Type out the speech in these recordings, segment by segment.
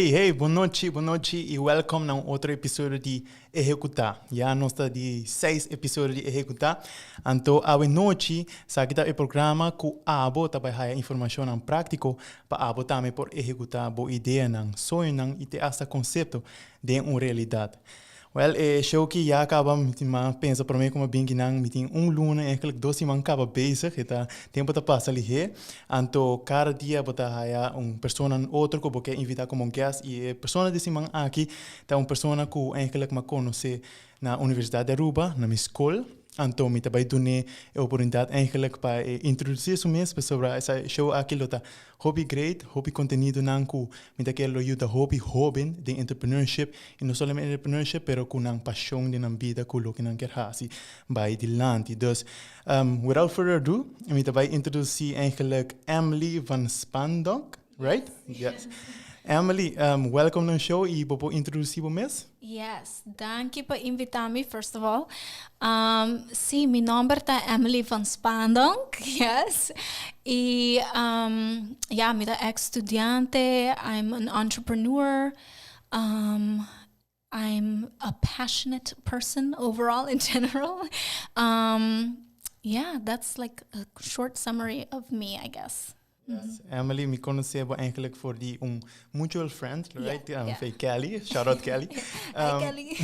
Hey, boa noite e welcome a outro episódio de Ehecuta. Já nós está de 6 episódios de Ehecuta. Então, a noite, sabe que o programa com abo também há informação em prático para abo também por executar boa ideia não sonho não e ter esse conceito de uma realidade. Well, show que já acaba, mas pensa para mim como bem que não, me tem luna, eigenlijk 2 semanas acaba bezig, eta tempo tá passa ali he. Então, cada dia bota haya pessoa outro que você invitar como guest e a pessoa desse semana aqui tá pessoa que eigenlijk me conhece na Universidade de Aruba, na minha escola. Então, me também dou a oportunidade eigenlijk para introduzir isso mesmo sobre essa show aquilo tá hobby great, hobby conteúdo não que me quero ajuda hobby de entrepreneurship e não somente entrepreneurship, pero com uma paixão de na vida que lo que não quer fazer vai dilante. Dus, without further ado, me também introduzir eigenlijk Emily van Spaandonk, right? Yes. Emily, welcome to the show e vou introduzir o mesmo. Yes, dank je por invitar-me, first of all. Sim, meu nome é Emily van Spaandonk, yes. E, yeah, I'm an ex-estudiante, I'm an entrepreneur, I'm a passionate person overall in general. Yeah, that's like a short summary of me, I guess. Yes. Emily, me conheceu eigenlijk voor die mutual friend, right? Yeah. Foi Kelly, shout out Kelly. Hi, Kelly.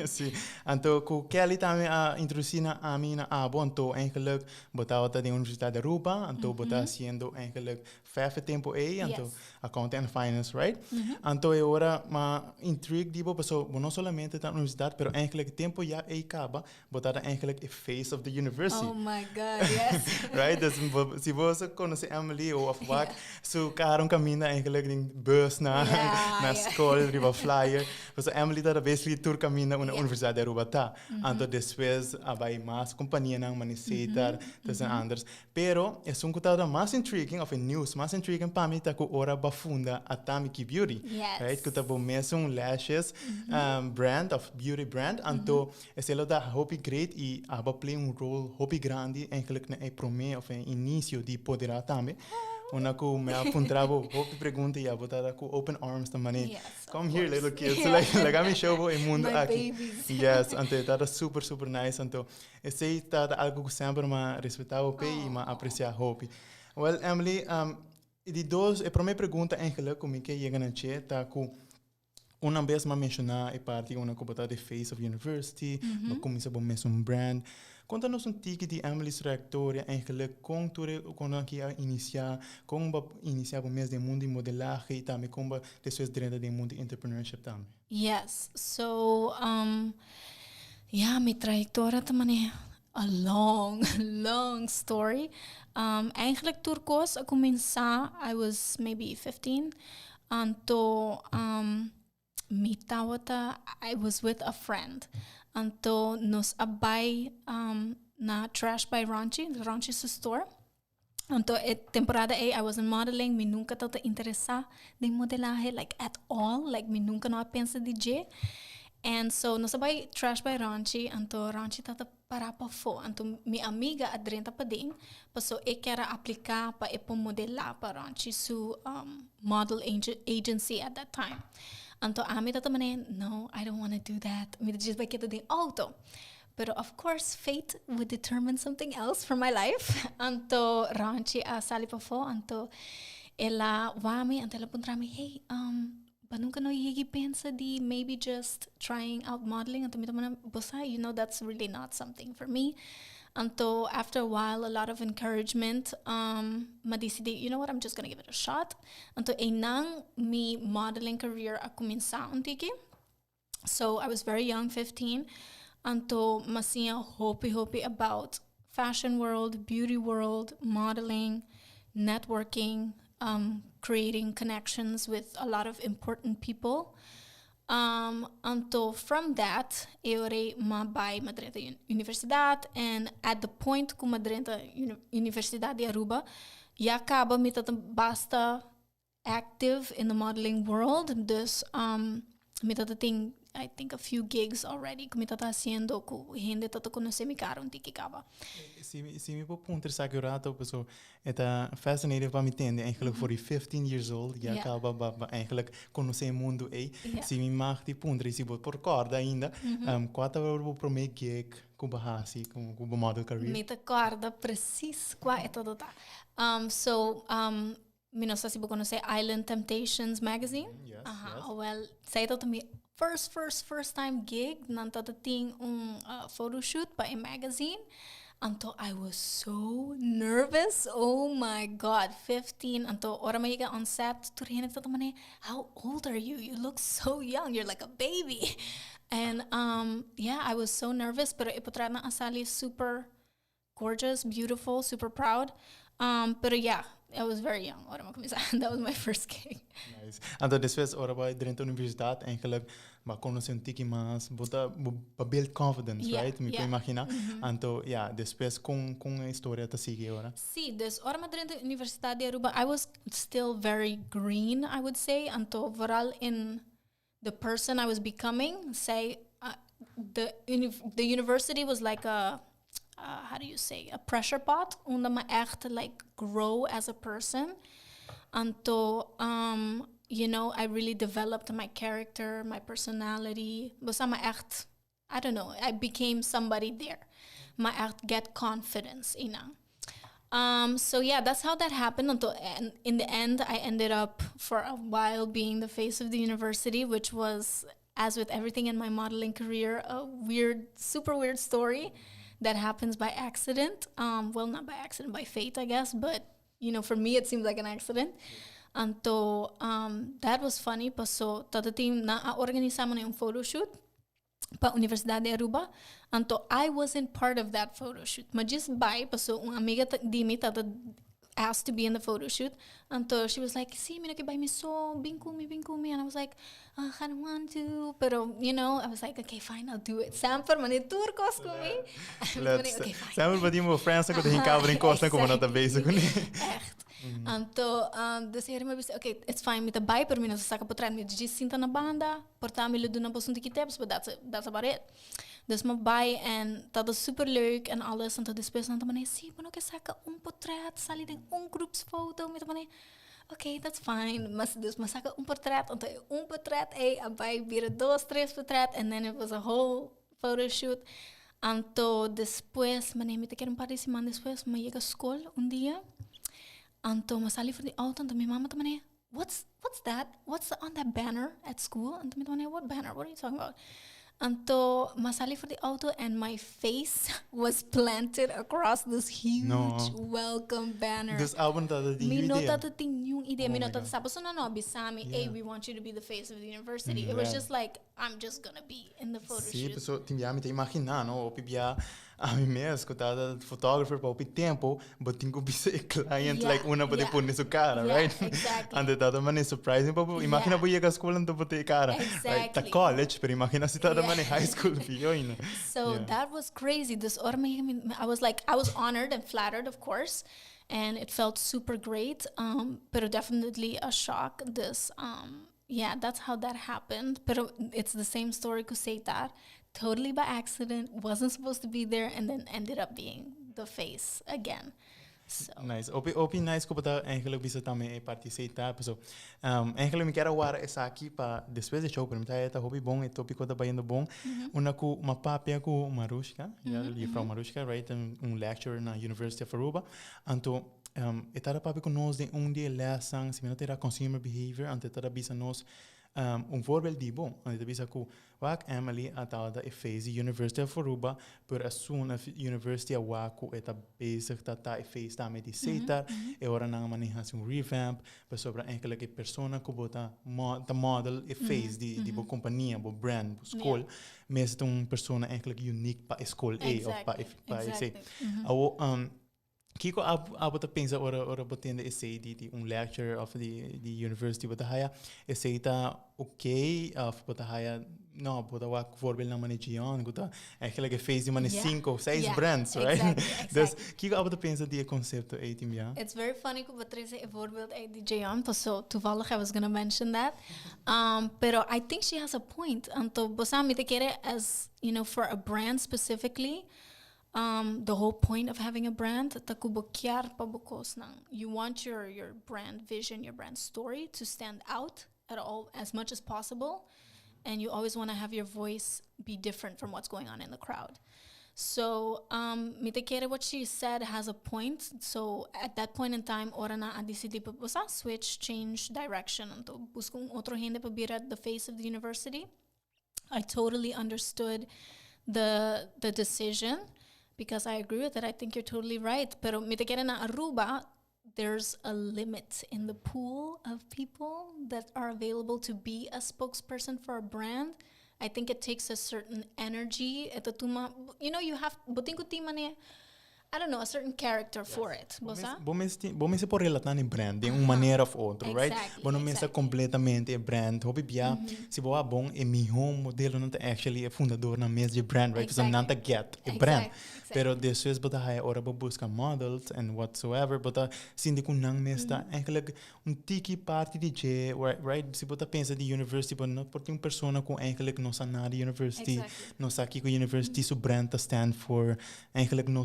Sim. Então, com Kelly também introduzir a mim na abo, então eigenlijk botava da Universidade de Aruba, então botava sendo eigenlijk 5 tempo aí, então accounting and finance, right? Então agora ma intrigue dibo, porque não somente da universidade, pero eigenlijk tempo já acaba, botava eigenlijk a face of the university. Oh my God, yes. Right? Dus se você conhece Emily ou of wat, so karon caminho eigenlijk in bus na escola, riba flyer. So Emily tá basically tour caminho na Universidade de Aruba tá. Então depois abai mais companhia nang maniseta, das anders. Pero é um coisa mais intriguing of a news, mais intriguing para mim tá com ora bafunda Atamiki Beauty. Yes. Right? Que tá bom mesmo lashes brand of beauty brand. Então esse lo da hobby great e aba play role hobby grande eigenlijk na e prome of een início de Podera também. Una ko me apuntava hobby pergunta e botada com open arms também. Yes, Come here little kids. like I'm show o mundo My aqui. babies. Yes, ante tá super nice. Então esse tá algo que sempre me respeitar o e me apreciar hobby. Well, Emily, die dois, a primeira pergunta eigenlijk como que chega na che tá com uma vez me mencionar a parte uma que botar the face of university, mas começa a mesmo brand. Conta-nos tique de Emily's trajectória eigenlijk quando aqui iniciar o mês de mundo de modelagem e também como depois dentro do mundo de entrepreneurship também. Yes, so yeah, my trajectoria também é a long story. Eigenlijk turcos a começar, I was maybe 15, anto I was with a friend. Anto nos abay na Trash by Ranchi store. Anto temporada I was in modeling, me nunca tata interessa de modelaje like at all, like me nunca não pensa DJ. And so nos abay Trash by Ranchi, anto Ranchi tata para pa fo, anto mi amiga adrenta pa din, paso quero aplicar pa epo modelar pa Ranchi su model agency at that time. Anto ami tata manen, no, I don't want to do that. Mi just vai kita din auto. But of course, fate would determine something else for my life. Anto Ranchi a sali pa fo, anto ela wami, anto ela puntrami, hey, ba nunca no yigi pensa di maybe just trying out modeling. Anto mi tama bosa, you know, that's really not something for me. Anto after a while, a lot of encouragement, madisidi, you know what, I'm just gonna give it a shot. Anto enang mi modeling career a começar untiki. So I was very young, 15. Anto masia hopi about fashion world, beauty world, modeling, networking, creating connections with a lot of important people. Anto from that, eu by Madrenta Universidade, and at the point que Madrenta Universidade de Aruba, já acaba me basta active in the modeling world, dus me ting I think a few gigs already. Como tata haciendo com gente tata conhecer me caro um tikikaba. Se me pôr punter sagurato, pessoal, é fascinating para me entender. Eigenlijk voor die 15 years old, ja, acaba eigenlijk conhecer o mundo aí. Se me mag die punter, se por corda ainda, quatro horas vou pro meio gig, com bahasi, com model career. Me corda precis qua é todo tá. Me não sei se você conhece Island Temptations magazine. Yes. Well, say that to me first time gig, nanta ting photoshoot by a magazine. Anto I was so nervous. Oh my god, 15. Anto ora maiga on set. Turhine tata mane, how old are you? You look so young. You're like a baby. And I was so nervous, pero ipotrana asali super gorgeous, beautiful, super proud. But I was very young. That was my first gig. Nice. Então, depois, ora vai dentro da universidade, eigenlijk, maar conhecer tiki mais, bota build confidence, right? Me imagina. Então, depois com a história tá seguir ora. Sim, dus ora dentro da universidade de Aruba, I was still very green, I would say. Então, vooral in the person I was becoming, say, the university was like a how do you say, a pressure pot, onde me echt like grow as a person. Anto, I really developed my character, my personality. Basta me echt, I don't know, I became somebody there. Me echt get confidence, that's how that happened. Until in the end, I ended up for a while being the face of the university, which was, as with everything in my modeling career, a super weird story that happens by accident. Well, not by accident, by fate, I guess. But, for me, it seems like an accident. Anto, that was funny. Paso, tata team na organizamos um photo shoot pa Universidade de Aruba. Anto, I wasn't part of that photo shoot. Mas just by, paso, uma amiga di mi tata asked to be in the photo shoot. Anto, she was like, "Sí, mira que by me so, bem com me. And I was like, I don't want to. Pero, I was like, okay, fine, I'll do it. Samper, mane turcos com me. Okay, fine. Samper, pati mo friends ako dahin covering cost na como nata basic ko ni. Echt. Anto, dus ik me okay, it's fine met de bij, pero mina sa ka potran me de sinta na banda, porta me do na bosun de kiteps, but that's about it. Dus me bij en dat is super leuk en alles. En tot después na tamane, sí, bueno que saca portret, sali de groepsfoto met tamane. Okay, that's fine. Mas saca portret, então portret, abai vira 2, 3 portret, and then it was a whole photo shoot. Anto después, me te quero par de semanas después, me llega a school un día. Anto me salí voor die auto, en mi mamma tamane, what's that? What's on that banner at school? And mi tamane, what banner? What are you talking about? Anto me salí voor die auto, and my face was planted across this huge welcome banner. Dus album dat het idea. Mi dat het yung idea. Mi dat sabi so no bisami. Hey, we want you to be the face of the university. It was just like, I'm just gonna be in the photo shoot. Sim, so tinha me imaginar, no, o pibia a mim mesmo, tá photographer para o tempo, but tinha que ser client like una pode pôr nessa cara, right? Exactly. Ande tá também surprising para imagina para ir à escola então pode cara. Exactly. Tá college, pero imagina se tá também high school filho, So that was crazy. This I was honored and flattered, of course, and it felt super great. But definitely a shock. That's how that happened. But it's the same story to say that. Totally by accident, wasn't supposed to be there, and then ended up being the face again. So. Nice. Opi nice ko pata eigenlijk bisa também participar, so eigenlijk me quero agora essa aqui para depois de show para me tá hobby bom e tópico tá bem bom. Una ku uma papia ku Marushka, ali from Marushka, right? Lecturer na University of Aruba. Anto etara papi com nós de dia lesson, se me não terá consumer behavior, ante etara bisa nós voorbeeld die bom. En dit is ook wat Emily atada e fez University of Aruba por a sua University of Waku eta bezig tata e fez daarmee die setar e ora na maneira um revamp para sobre enkele persona que bota model e fez die bo companhia bo brand bo school mesmo persona enkele unique pa school e of pa e Kiko abo ta pensa ora botende essay di un lecture of the university bota haya essay ta okay of bota haya no bota wa voorbeeld na managion gota eigenlijk face die mane 5 of 6 brands, right? Dus kiko abo ta pensa die concepto etim ja. It's very funny que Patricia een voorbeeld uit die Jayon, so toevallig I was going to mention that. Pero I think she has a point. Anto bosa mi te quiere as, you know, for a brand specifically. The whole point of having a brand, you want your brand vision, your brand story to stand out at all as much as possible, and you always want to have your voice be different from what's going on in the crowd. So, mitekere what she said has a point. So at that point in time, ora na a decidi pa switch, change direction, anto busco otro gente pa bira the face of the university. I totally understood the decision. Because I agree with it, I think you're totally right. Pero mitekere na Aruba, there's a limit in the pool of people that are available to be a spokesperson for a brand. I think it takes a certain energy. You know, you have, I don't know, a certain character for it. Bom se por relatar em brand de uma maneira ou outra, right? Bom não pensa completamente brand. Hobi bia se boa bom e mi home modelo não actually é fundador na mesa de brand, right? Because não tá get a brand. Pero depois bota haya ora busca models and whatsoever, bota sindi kun nang mesta eigenlijk tiki parte de je, right? Se bota pensa de university, but not por persona com eigenlijk não sa na university, não sa aqui com university su brand ta stand for eigenlijk não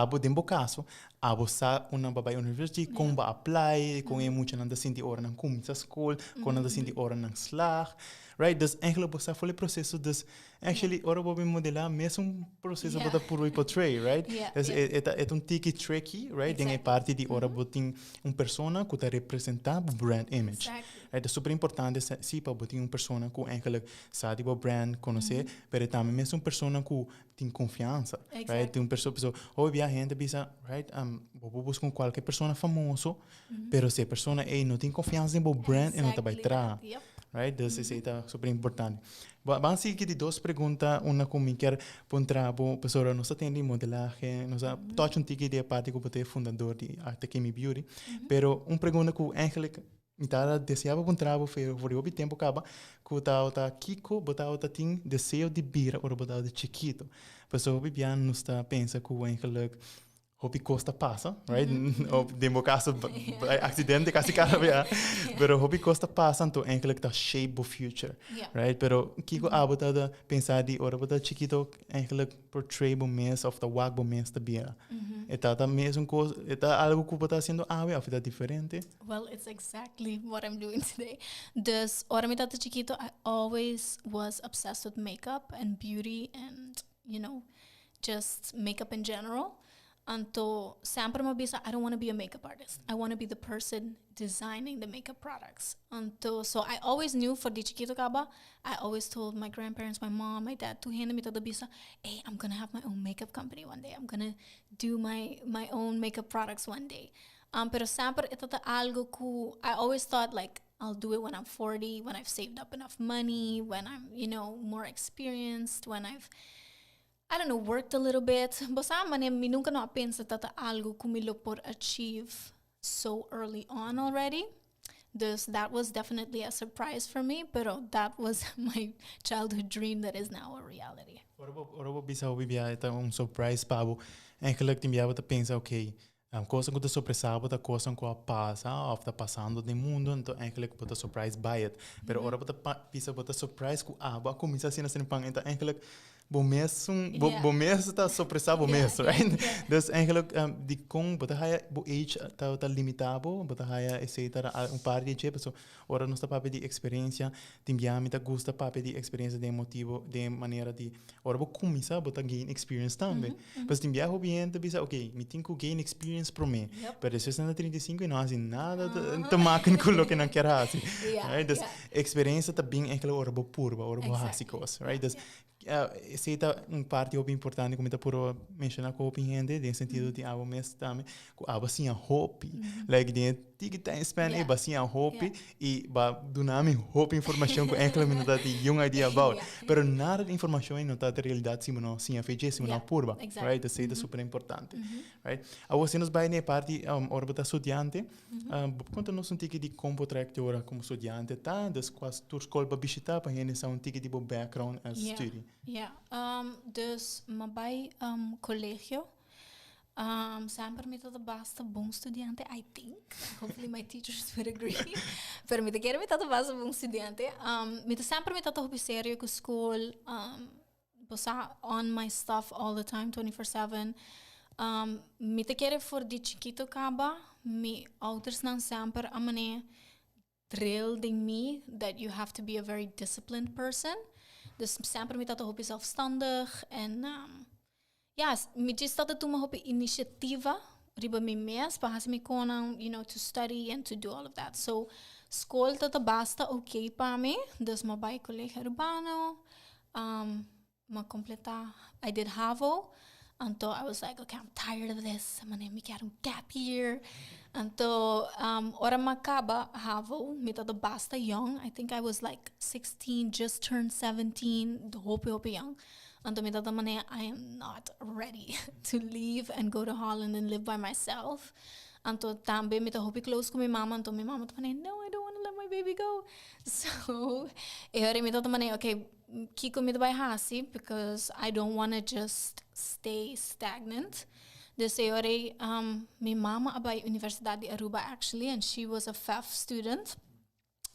abo dembo caso abo sa una babay university kung ba apply kung muito nanda sinti ora nang kumita school kung nanda sinti ora nang slag, right? Dus eigenlijk bosa fully processo dus actually ora bobi modela mesmo processo bota puro e portray, right? Dus é tiki tricky, right? Tem parte de ora botin persona que tá representar brand image, right? É super importante se para botin persona que eigenlijk sabe o brand conhecer, pero também mesmo persona que tem confiança, right? Tem pessoa hoje a gente pensa, right? Vou buscar qualquer persona famoso, pero se a persona não tem confiança em o brand, não tá vai tra, right? Dus isso é super importante. Vamos seguir de duas perguntas, uma como quer pontra bo pessoa nós atende modelagem, nós touch tiki de parte que você fundador de Atamiki Beauty, pero pergunta que eigenlijk mitara deseava pontra for o tempo acaba que tá Kiko botar tem desejo de bira ou botar de chiquito. Pessoa bibian nos tá pensa que eigenlijk hopi costa passa, right? Demo caso acidente casi cara vea, pero hopi costa passa então eigenlijk tá shape o future, right? Pero Kiko abota da pensar de ora bota chiquito eigenlijk portray o mês of the wag o mês da bia. Tá mesmo coisa, tá algo que bota sendo ou tá diferente. Well, it's exactly what I'm doing today. Dus ora mi tata chiquito, I always was obsessed with makeup and beauty and, you know, just makeup in general. Anto sempre mabisa, I don't want to be a makeup artist. I want to be the person designing the makeup products. Anto, so I always knew for di chiquito kaba, I always told my grandparents, my mom, my dad, tu hende mi tada bisa, hey, I'm gonna have my own makeup company one day. I'm gonna do my own makeup products one day. Pero sempre itata algo ku, I always thought like, I'll do it when I'm 40, when I've saved up enough money, when I'm, you know, more experienced, when I've, I don't know, worked a little bit. Basta mi nunca no pensa tata algo kumilo por achieve so early on already. Dus that was definitely a surprise for me, pero that was my childhood dream that is now a reality. Ora bisa bibia ita surprise pabo. Eigenlijk timbiaba ta pensa okay, coisa que eu surpresava da coisa que passa, ou está passando no mundo, então eigenlijk bota surprise by it. Pero ora bota bisa bota surprise ku aba começa assim na pang, então eigenlijk bom mês está surpresa bom mês, right? Dus eigenlijk die kon bota haya bo age tá limitado, bota haya etc. Par de gente, so ora nós tá papo de experiência, timbiami tá gusta papo de experiência de motivo, de maneira de ora bo começa bota gain experience também. Mas timbia hobiente bisa okay, me tenho gain experience pro mim. Pero se você na 35 e não faz nada, tá máquina com o que não quer fazer. Right? Dus experiência tá bem eigenlijk ora bo purba, ora bo básicos, right? Dus se está parte importante como está por mencionar com o gente, no sentido de algo mesmo também, com algo assim a hobby, like de tiki time span Yeah. basia hopi Yeah. e ba dunami hopi informação com enkele minuta di young idea about. Yeah. Pero nada de informação e nota de realidade se não sim a fez se não Yeah, purba, exactly. right? Isso é super importante, right? A você nos vai ne parte orbita estudante, quanto nós um tiki de como trajetória como estudante, tá? Das quase tour escola para visitar para gente um tiki de background as study. Yeah. Dus bij collegio. Sempre met dat basta bom studente, I think. Hopefully my teachers would agree. Pero met keer met dat basta bom studente. Met sempre met dat op serio com school. Bossa on my stuff all the time, 24/7. Met keer voor die chiquito kaba, mi ouders nan sempre amane drilled in me that you have to be a very disciplined person. Dus sempre met dat op zelfstandig en ja, me diz dat toen me op initiativa riba me mes para me konan, to study and to do all of that. So school dat basta okay para me. Dus me bij collega urbano, me completa. I did HAVO. And I was like, okay, I'm tired of this. I'm gonna make a gap year. And ora makaba HAVO, me dat basta young. I think I was like 16, just turned 17, hope young. And me dat I am not ready to leave and go to Holland and live by myself. And tambe me dat hope close con my mama. And my mama no, I don't want to let my baby go. So, me dat okay, kiko me bij hasi because I don't want to just stay stagnant. Dus my mama bij Universidad de Aruba actually, and she was a FEF student.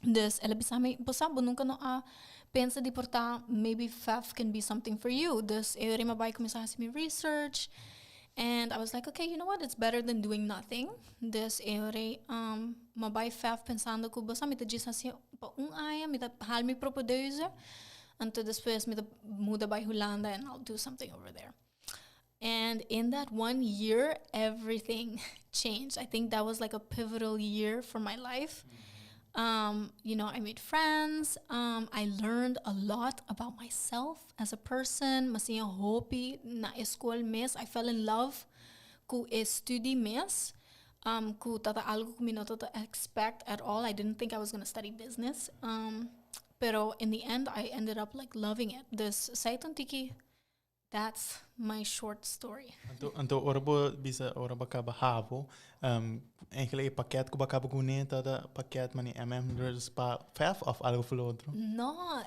Dus ela bisami bosa nunca no a pensa de portar maybe FEF can be something for you. Dus me bij começar a me research. And I was like, okay, you know what? It's better than doing nothing. Dus ma bij FEF pensando que bosa me te diz assim, pa aya, me te hal me propodeuze. Until después me muda by Holanda and I'll do something over there. And in that 1 year, everything changed. I think that was like a pivotal year for my life. I made friends. I learned a lot about myself as a person. Masih hopi na escola mes. I fell in love ku study mes. Ku tata algo ku minota to expect at all. I didn't think I was going to study business. Pero in the end, I ended up like loving it. Dus saiton tiki, that's my short story. Então, ora bacaba HAVO, eigenlijk pakket ko bacaba gune tada pakket mani dus pa FEF of algo voor outro? No,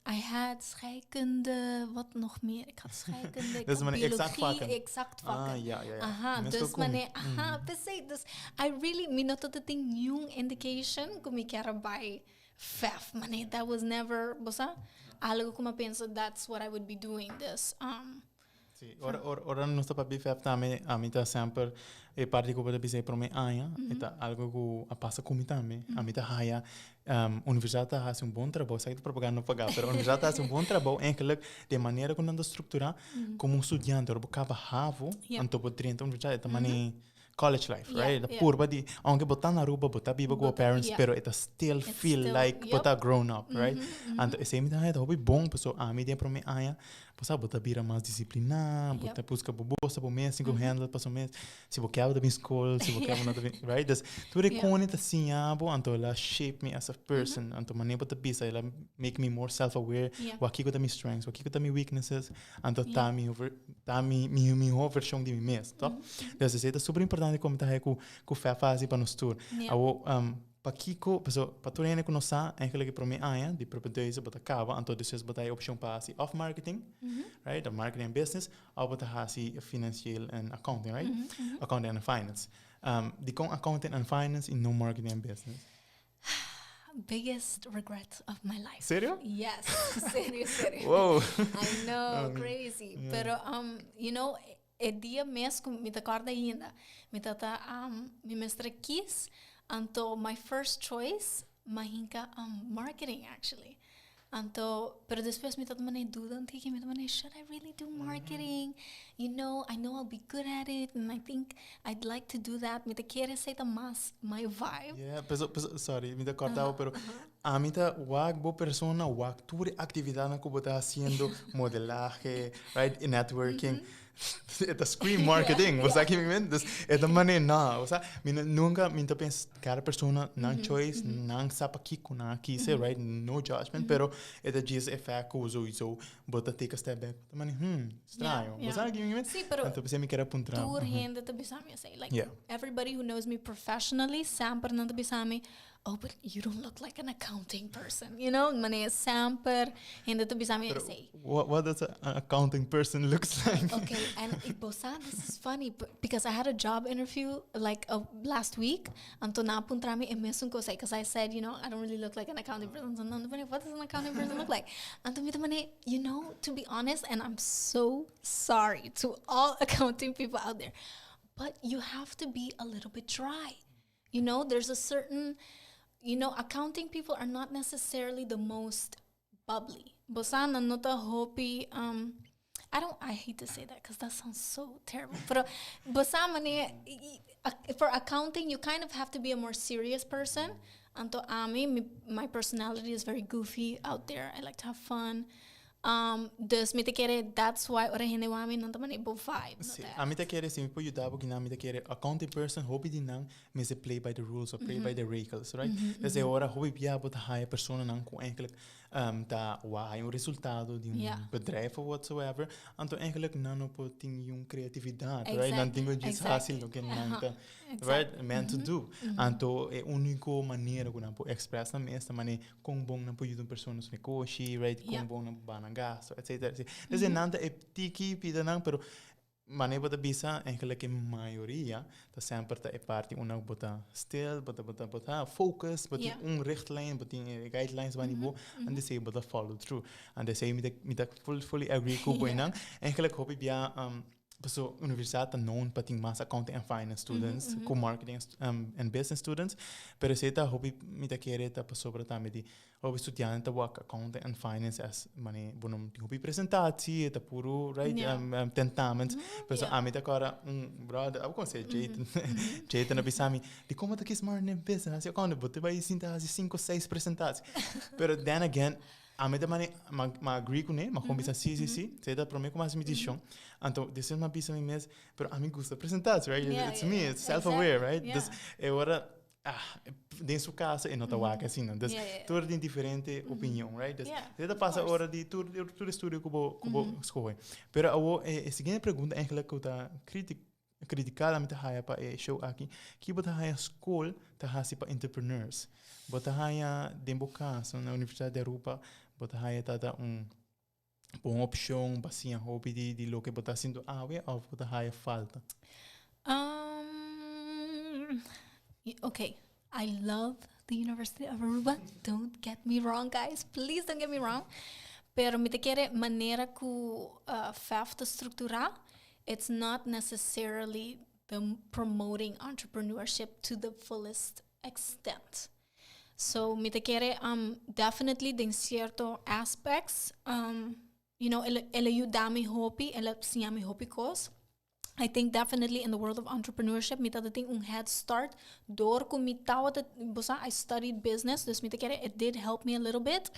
I had scheikunde, wat nog meer? Ik had scheikunde, dus biologie, exact vakken. Ja. Aha, dus precies. Dus I really, minota the thing new indication, kung ikera by FEF, that was never, bosa, algo como penso, that's what I would be doing this. Sì, ora non sto per FEF também, a mim tá sempre parte que eu vou dizer para mim aia, é algo que passa comigo também. A mim tá aia, universidade faz bom trabalho, sai de propaganda não pagar, mas a universidade faz bom trabalho, eigenlijk de maneira como anda estruturar como estudante, ora acaba HAVO, então por 30 universidade também college life, right? The poor body, aunque botar na Aruba, botar biba com parents, pero it still feel like botar grown up, right? And esse me dá é hobby bom, pessoal, a mim tem para mim aia, pessoal botar bira mais disciplinar, botar busca bobosa por mês, 5 handles para o mês, se você quer da minha escola, se você quer nada, right? Das tudo é conecta assim, abo, então ela shape me as a person, então maneira botar bisa, ela make me more self-aware, o aqui que tá minhas strengths, o aqui que tá minhas weaknesses, então tá minha versão de mim mesmo, tá? Das é super importante como tá aí com fé fácil para nos tour. Para Kiko, para tu ainda conhecer, eigenlijk para mim de propriedade para acaba, então depois botar a opção para assim off marketing, right? The marketing and business, ou botar assim financial and accounting, right? Accounting and finance. Die com accounting and finance in no marketing and business. Biggest regret of my life. Serio? Yes, serio. Wow. I know, crazy. Yeah. Pero, el dia mesmo, me acorda ainda, me mestre quis, então, my first choice, mahinka, marketing, actually. Então, pero depois me tomei dúvida, should I really do marketing? I know I'll be good at it, and I think I'd like to do that. Me quer aceitar mais my vibe. Yeah, sorry, me cortava, pero a mim tá boa persona, tudo atividade que você está fazendo, modelaje, right, networking, Ito screen marketing. Wasa que me dus ito mani na. Wasa nunca minta pens cada persona nang choice nang sapa kiko na kise right no judgment pero ito just effect ko so bota take a step back. Mani estranho. Wasa que me Sí, pero então pensei me quero apontar. tour gente te bisami say like everybody who knows me professionally samper nang te bisami. Oh, but you don't look like an accounting person, you know? Mane samper gente te bisami say. What does an accounting person looks like? Okay, and Bosan, this is funny because I had a job interview like last week. Anto na puntrami emesun ko say because I said, you know, I don't really look like an accounting person. So what does an accounting person look like? Anto mita mane, you know, to be honest, and I'm so sorry to all accounting people out there, but you have to be a little bit dry. You know, there's a certain, you know, accounting people are not necessarily the most bubbly. Bosan nota hopi I hate to say that because that sounds so terrible. But for accounting, you kind of have to be a more serious person. Anto my personality is very goofy out there. I like to have fun. Dus mi te kere, that's why ora hene wami nanta man ibo vibe. Sì, a mi te kere se mi può aiutare perché mi te kere accounting person hobby di nang me se play by the rules or play by the regels, right? Dus ora hobby pia bot high persona nang ko eigenlijk ta why un risultato di un bedrijf or whatsoever, anto eigenlijk nano po ting yung creatividad, right? Dan tingo just hasil lo que nanta, right? Meant to do. Anto e unico maniera ko na po express na esta mane kung bong na po yung persona sa negosyo, right? Kung bong na bana gasto, etc. Dus nanta e tiki pida nang pero mane bota bisa eigenlijk in maioria dat sempre ta e parte una bota stil bota focus bota richtlijn bota guidelines van niveau en de say bota follow through en de say me dat fully agree ko boinang eigenlijk hoop ik ja so universidade known pating mas accounting and finance students co-marketing and business students pero seta hobi mita quereta pa sobra tamedi hobi studiante work accounting and finance as mane bonum hobi presentatie eta puro right tentaments pero amita kara brother eu consigo jeito na bisami de como tá que smart in business eu quando bote vai sinta as 5 6 presentações pero then again a mim também ma agree com ele, mas como bisa sim, você dá para mim como assim me diz, então this is uma bisa mim mesmo, pero a mim gosta apresentar, right? It's me, it's self-aware, right? Dus agora dentro sua casa e não tá waka assim, não. Dus tudo tem diferente opinião, right? Dus você passa a hora de tudo estudo como escolhe. Pero a seguinte pergunta eigenlijk que tá criticar a minha raia para show aqui, que bota raia school tá hasi para entrepreneurs, bota raia democracia na Universidade da Europa, bota raia tá boa opção, bacia hobby de lo que bota sendo ou bota raia falta. Okay, I love the University of Aruba. Don't get me wrong, guys. Please don't get me wrong. Pero me te quere maneira que FAFTA estruturar. It's not necessarily promoting entrepreneurship to the fullest extent. So, me te quiere, definitely in certain aspects, you know, ele ayuda mi hobby, ele siya mi hobby cause. I think definitely in the world of entrepreneurship, me te ting head start. Door ko mi tawa I studied business, dus me te quiere, it did help me a little bit.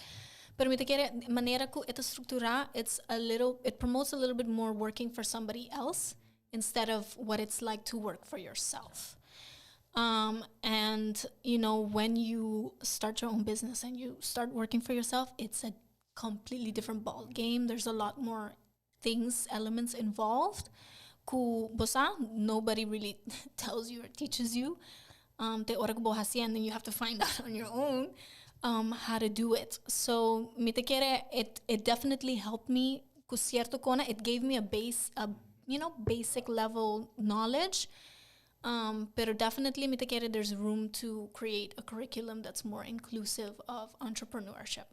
Pero me te quiere, manera ko ito struktura, it promotes a little bit more working for somebody else instead of what it's like to work for yourself. And, you know, when you start your own business and you start working for yourself, it's a completely different ball game. There's a lot more elements involved. Nobody really tells you or teaches you. And then you have to find out on your own how to do it. So, it definitely helped me. It gave me a basic level knowledge. Pero definitely, there's room to create a curriculum that's more inclusive of entrepreneurship.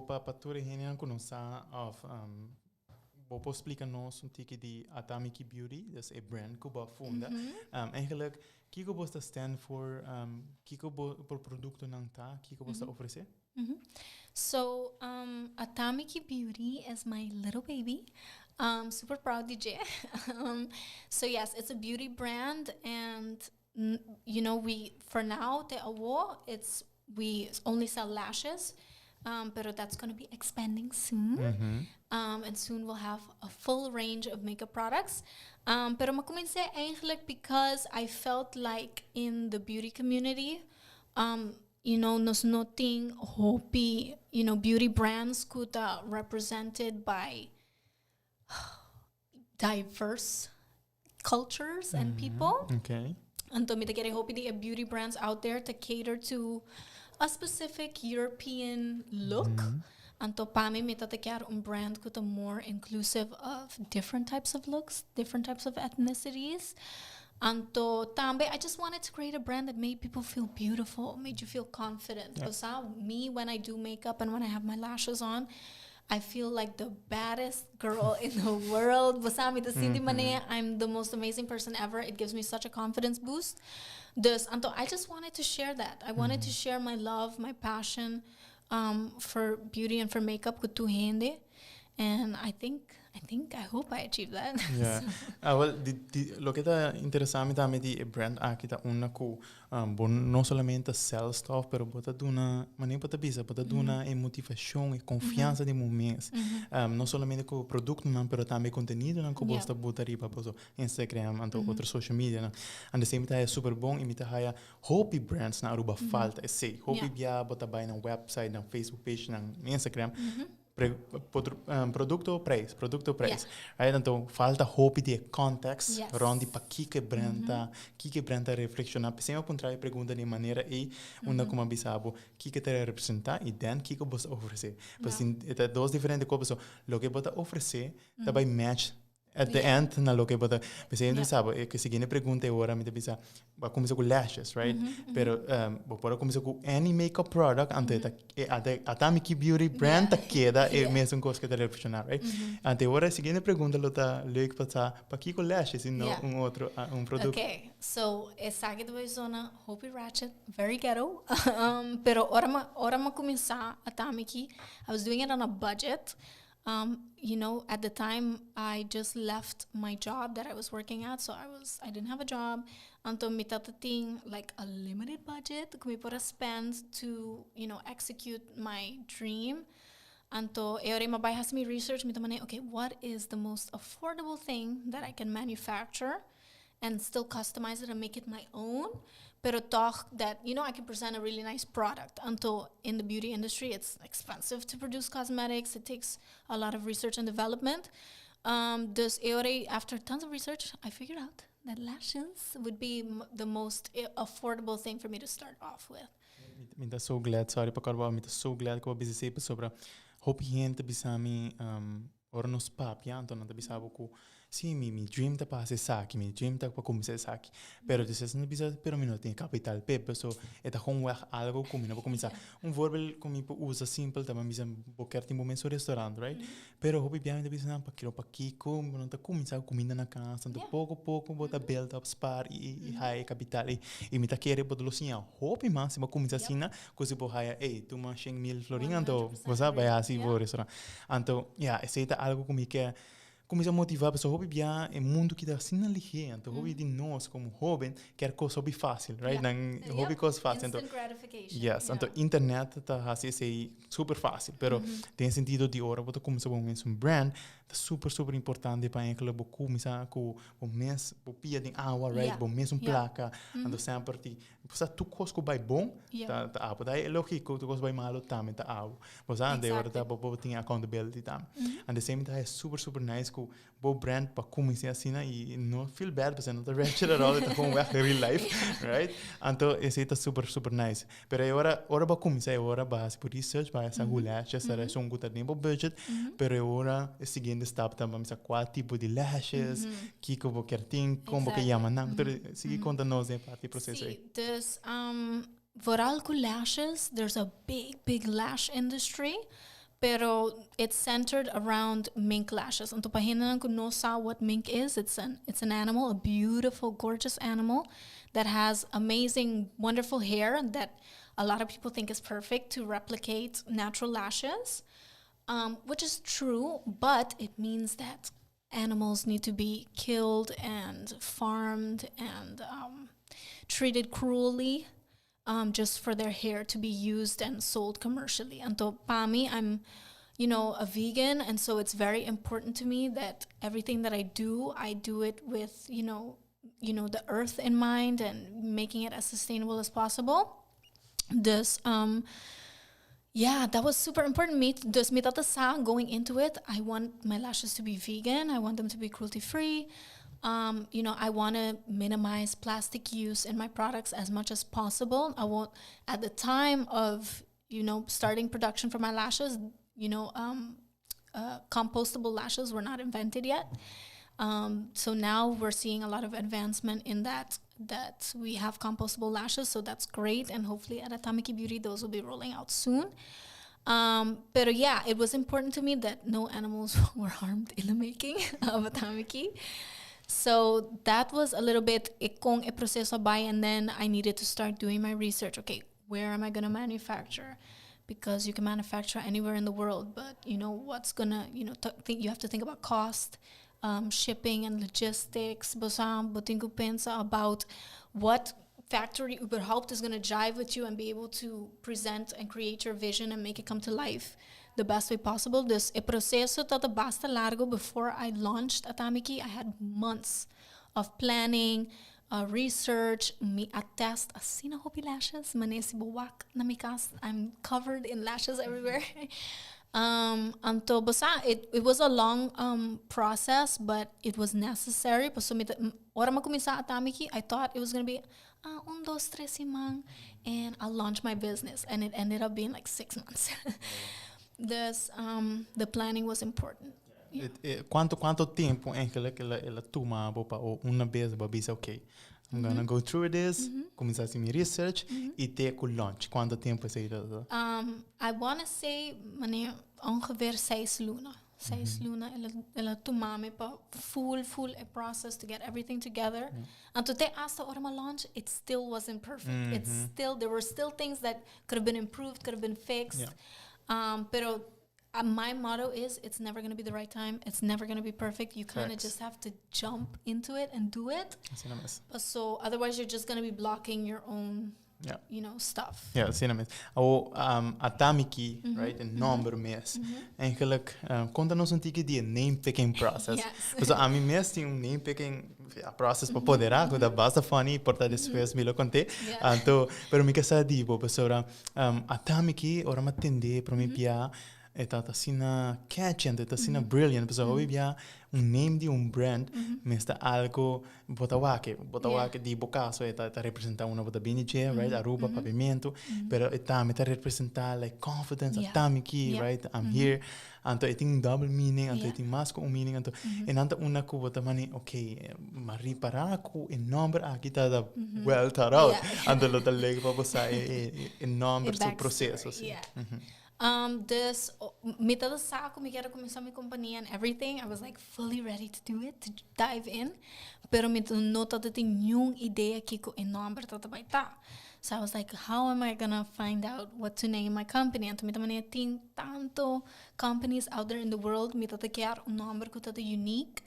Para pature hinian kunosa of Bopo explica-nos tique de Atamiki Beauty, dat is een brand que we funda. Eigenlijk, kiko bosta stand for, kiko por producto nang ta, kiko bosta ofrece? So, Atamiki Beauty is my little baby. Super proud DJ. So yes, it's a beauty brand, and you know, we for now we only sell lashes. Pero that's going to be expanding soon. And soon we'll have a full range of makeup products. Pero makumense eigenlijk because I felt like in the beauty community, nos noting hopi, beauty brands could represented by diverse cultures and people. Okay. And to me, hope the beauty brands out there to cater to a specific European look. And to pami me brand with a more inclusive of different types of looks, different types of ethnicities. And to tambe, I just wanted to create a brand that made people feel beautiful, made you feel confident. Because me, when I do makeup and when I have my lashes on, I feel like the baddest girl in the world. I'm the most amazing person ever. It gives me such a confidence boost. So I just wanted to share that. I wanted to share my love, my passion for beauty and for makeup with tu gente. And I hope I achieved that. Yeah. Well, lo que está interesante también di brand aquí está una que no solamente sell stuff, pero bota una maneira bota bisa, bota una motivação e confiança de momentos. Não somente com o produto, não, pero também conteúdo não que bosta bota riba para Instagram e outras social media. Não. And the same time é super bom e me tá haya hope brands na aruba falta. É sei, hope bia bota by na website, na Facebook page, na Instagram. Produto preço. Right? Então, falta hope de context, onde para que branda reflexionar. Sempre encontrar pergunta de maneira e uma como bisabo, que te representar e then que você oferecer. Porque é duas diferentes coisas. O que você oferecer, também match at the end na lo que bota você sabe que seguinte pergunta agora me pensa vai começar com lashes, right? Pero vou começar com any makeup product ante Atamiki Beauty brand ta queda é mesmo coisa que tá reflexionar, right? Ante agora seguinte pergunta lo tá leuk para que com lashes e não outro produto. Okay, so essa aqui é zona Hopi Ratchet, very ghetto. Pero ora ma começar Atamiki, I was doing it on a budget. At the time I just left my job that I was working at, so I didn't have a job. Anto mitatating like a limited budget kumi para spend to, execute my dream. Anto eore mabay has me research mitamane, okay, what is the most affordable thing that I can manufacture and still customize it and make it my own? Pero toch that, I can present a really nice product. Until in the beauty industry, it's expensive to produce cosmetics. It takes a lot of research and development. Dus after tons of research, I figured out that lashes would be the most affordable thing for me to start off with. I'm so glad, sorry, I'm so glad que eu bisa sobre hope gente bisami ora nos papia, então não bisabo que sim, mi dream tá para ser saque, mi dream tá para começar saque. Pero depois não bisa, pero mi não tem capital pepe, so é tá com algo como não começar. Voorbeeld como usa simples, tá mas bisa boker tem momento no restaurante, right? Pero hope bem da bisa não para quero para Kiko, não tá começar comida na casa, então pouco bota build up spar e high capital e me tá querer botar assim, hope mas se começar assim na coisa por high, tu mas 100,000 florinha, então você vai assim pro restaurante. Então, esse é algo como que começa a motivar a pessoa, hobby bia é mundo que dá assim na ligeira, então hobby de nós como jovem quer coisa hobby fácil, right? Hobby coisa fácil, então então internet tá assim super fácil, pero tem sentido de hora você começa com um brand super importante para que você começa com o mês, o pia de água, right? O mesmo placa, então sempre você tu coisa vai bom, tá água, daí é lógico tu coisa vai malo também tá água, você ande hora tá bobo tem accountability também, and the same time é super nice com o brand para começar assim e não feel bad porque não tá ratchet at all, tá com real life, right? Então esse tá super nice, pero hora para começar hora base por research para essa lashes, essa são good tempo budget, pero hora é seguinte step também mas qual tipo de lashes, que eu vou querer ter, como que chama, não, então seguir contando-nos em parte do processo aí. Dus vooral com lashes, there's a big lash industry. Pero it's centered around mink lashes. Então, para quem não sabe what mink is, it's an animal, a beautiful, gorgeous animal that has amazing, wonderful hair that a lot of people think is perfect to replicate natural lashes, which is true, but it means that animals need to be killed and farmed and treated cruelly. just for their hair to be used and sold commercially. And to Pami, I'm, a vegan, and so it's very important to me that everything that I do it with, the earth in mind and making it as sustainable as possible. Dus, that was super important to me. Dus met dat going into it, I want my lashes to be vegan. I want them to be cruelty-free. I want to minimize plastic use in my products as much as possible. I won't, at the time of, starting production for my lashes, compostable lashes were not invented yet. So now we're seeing a lot of advancement in that we have compostable lashes. So that's great. And hopefully at Atamiki Beauty, those will be rolling out soon. But yeah, it was important to me that no animals were harmed in the making of Atamiki. So that was a little bit kung e proceso by, and then I needed to start doing my research. Okay, where am I going to manufacture? Because you can manufacture anywhere in the world, but what's gonna, you have to think about cost, shipping and logistics. Boting ko pensa about what factory überhaupt is gonna jive with you and be able to present and create your vision and make it come to life the best way possible. Dus e proceso tata basta largo. Before I launched Atamiki, I had months of planning, research, me attest asina hopi lashes, manesi buwak na mi kas. I'm covered in lashes everywhere. Anto basta it was a long process, but it was necessary. Paso ora makumisa Atamiki, I thought it was gonna be 1, 2, 3 simang, and I'll launch my business, and it ended up being like 6 months. This the planning was important. Yeah. Quanto tempo eigenlijk ela toma para uma vez para dizer okay, I'm gonna go through this, começar a minha research e ter com launch. Quanto tempo é isso? I want to say ongeveer 6 luna. 6 luna ela toma me para full a process to get everything together. And today after my launch, it still wasn't perfect. It's still, there were still things that could have been improved, could have been fixed. Pero my motto is, it's never going to be the right time. It's never going to be perfect. You kind of just have to jump into it and do it. So otherwise, you're just going to be blocking your own, stuff. Ja, sim mesmo. O Atamiki, right? Een number mes. Eigenlijk conta-nos tique die name picking process. Dus a mim mes tem name picking process para Podera, que da basta funny, porta después me lo conté. Então, pero me casa dibo, pessoa, Atamiki ora matende para me pia. Eta tasina catchy, eta tasina brilliant. Pessoal, hoje bia name de brand, mas está algo botawake de bocaso, eta representa uma bota binije, right? Aruba, pavimento, pero eta me representa like confidence, Atamiki, right? I'm here. Anto it tem double meaning, anto it tem mais com meaning, anto en anto una ku bota mani, okay, mari paraku en number aqui tá da well tarot. Anto lo taleg pa bosa en number so processo, sim. Dus metade saco me quero começar minha companhia and everything. I was like fully ready to do it, to dive in. Pero me nota de tem nenhuma ideia que com nome tata vai tá. So I was like, how am I gonna find out what to name my company? Então me também tem tanto companies out there in the world. Me tata quer nome que tata unique.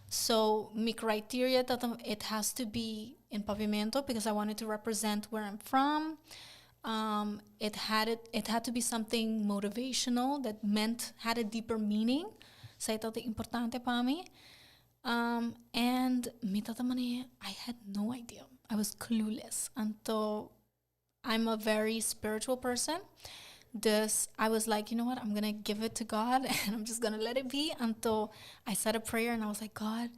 So my criteria tata it has to be in pavimento because I wanted to represent where I'm from. It had to be something motivational that had a deeper meaning. Sei dat importante para mim. And I had no idea. I was clueless. Until I'm a very spiritual person. Dus I was like, you know what? I'm going to give it to God and I'm just going to let it be. Until I said a prayer and I was like, God,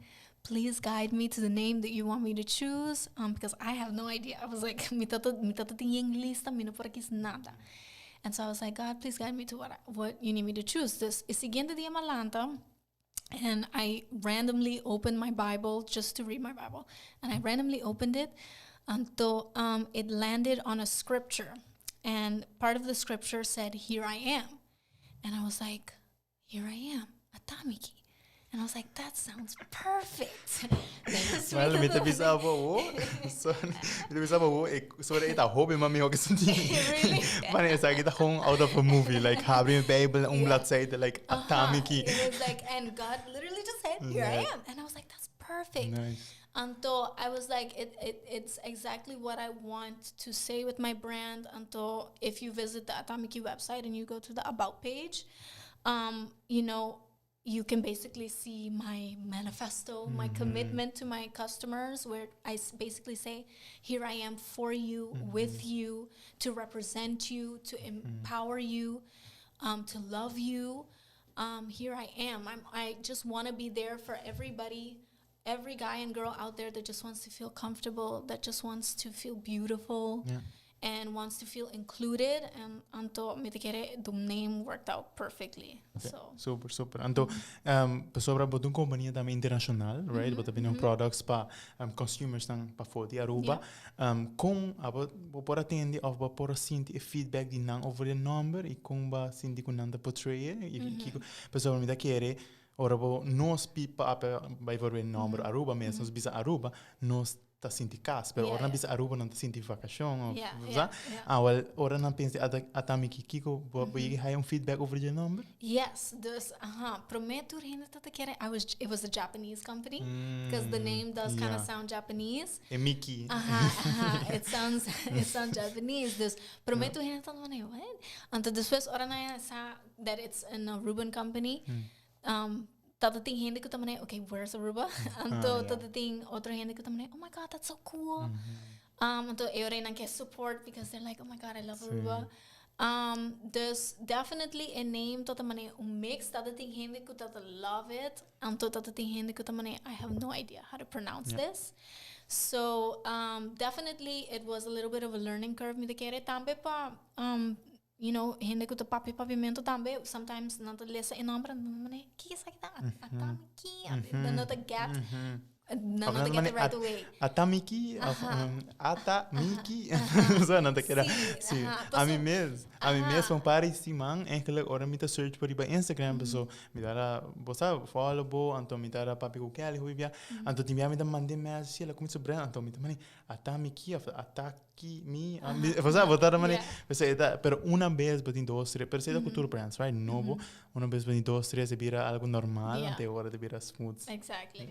please guide me to the name that you want me to choose, because I have no idea. I was like, mi tata tinha lista, mi no por aqui nada. And so I was like, God, please guide me to what you need me to choose. This is siguiente dia malanta, and I randomly opened my Bible just to read my Bible, and I randomly opened it until it landed on a scripture, and part of the scripture said, "Here I am," and I was like, "Here I am, Atamiki." And I was like, that sounds perfect. Well, me te bisava so me bisava so it a hobby mami ook is Really? Maar is eigenlijk gewoon out of a movie, like having a Bible bladzijde like Atamiki. It was like, and God literally just said, here I am. And I was like, that's perfect. Nice. Until I was like, it's exactly what I want to say with my brand. Until if you visit the Atamiki website and you go to the About page, you know, you can basically see my manifesto, my commitment to my customers, where I basically say, here I am for you, with you, to represent you, to empower you, to love you. Here I am. I just want to be there for everybody, every guy and girl out there that just wants to feel comfortable, that just wants to feel beautiful. Yeah. And wants to feel included, and anto the name worked out perfectly. Yeah. So super. Anto pessoa para uma companhia também internacional, right? But também products para consumers nang pa for di Aruba. Kung abo por atende of por sinti feedback di nang over the number e kung ba sinti kunanda portray kiko pessoa para me da querer ora bo nos pipa by for the number Aruba mesmo bisa Aruba nos ta sinti cas, pero ora bisa Aruba não ta sinti vacação, well, ora não pense Atamiki kiko, boigi hai feedback over the number? Yes, dus prometo it was a Japanese company because the name does kind of sound Japanese. Emiki. It sounds Japanese. Dus prometo what? Anto después ora na sa that it's an Aruban company. Tata ting hindi ko tamane, okay, where's Aruba? Anto tata ting otro hindi ko tamane, oh my god, that's so cool. Anto eore nang ke support because they're like, oh my god, I love Aruba. There's definitely a name tata mane mix. Tata ting hindi ko tata love it. Anto tata ting hindi ko tamane, I have no idea how to pronounce this. So definitely it was a little bit of a learning curve. Mi de kere tambe pa you know, hindi ko to pavimento tambe. Sometimes nanta lesa inambra namane kisa kita Atamiki. Nanta get it right away. Atamiki, Atamiki. So nanta kera. Si, a mim mesmo pare simang, eigenlijk ora mita search por iba Instagram, so mi dara bosa follow bo, anto mi dara papi ko kali huibia, anto timia mi da mande message la comienzo brand, anto mi mani Atamiki of Ataki mi, bosa botar mani, pero una vez betin dos tres, pero seda cultura brands, right? Novo, una vez betin dos tres se vira algo normal, ante agora te vira smooth. Exactly.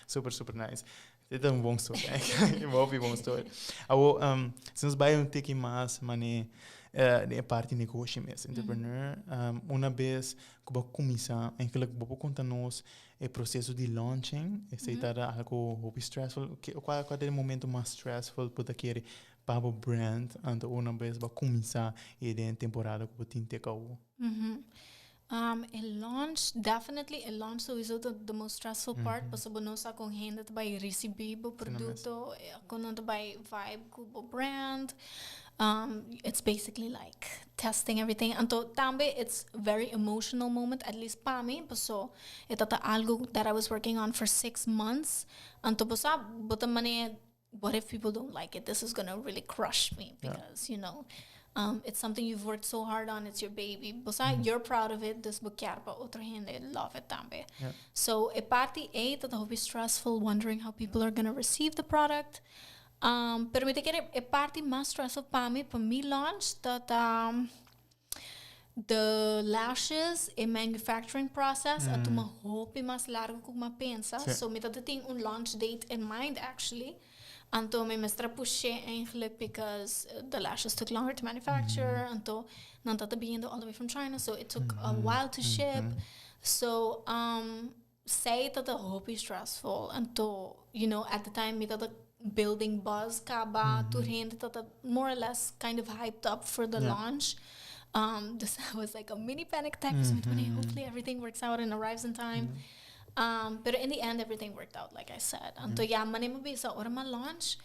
Super nice. Dit is een bom story. Een bom story. Abo, sinds bij een tikkie mas, mane, de parte negócio mesmo, entrepreneur. Uma vez que eu começar, eigenlijk vou contar nos o processo de launching. Sei tá algo hobby stressful. Qual é o momento mais stressful para querer para o brand? Então uma vez vou começar e de temporada que vou ter que a launch, definitely a launch sowieso the most stressful part. Pas bonosa kung hindi by recipe bo produkto, kung by vibe ko brand. It's basically like testing everything. Anto tambe it's a very emotional moment, at least pa mi. Paso itata algo that I was working on for 6 months. Anto basa botamane, what if people don't like it? This is gonna really crush me because you know. It's something you've worked so hard on. It's your baby. Besides, you're proud of it. This book pa otra gente love it tambe. So a party that will be stressful, wondering how people are gonna receive the product. Pero me te quiere a party más stressful pa me launch that the lashes a manufacturing process at uma hope mas largo kung mapensa. So me te ting un launch date in mind actually. Anto me mestra pushe eigenlijk because the lashes took longer to manufacture. Anto nantata being all the way from China, so it took a while to ship. So say that the hope is stressful. Anto you know at the time me that building buzz kaba to hint that more or less kind of hyped up for the launch. This was like a mini panic attack. Hopefully everything works out and arrives in time. But in the end, everything worked out, like I said. Anto mane mabisa ora ma launch.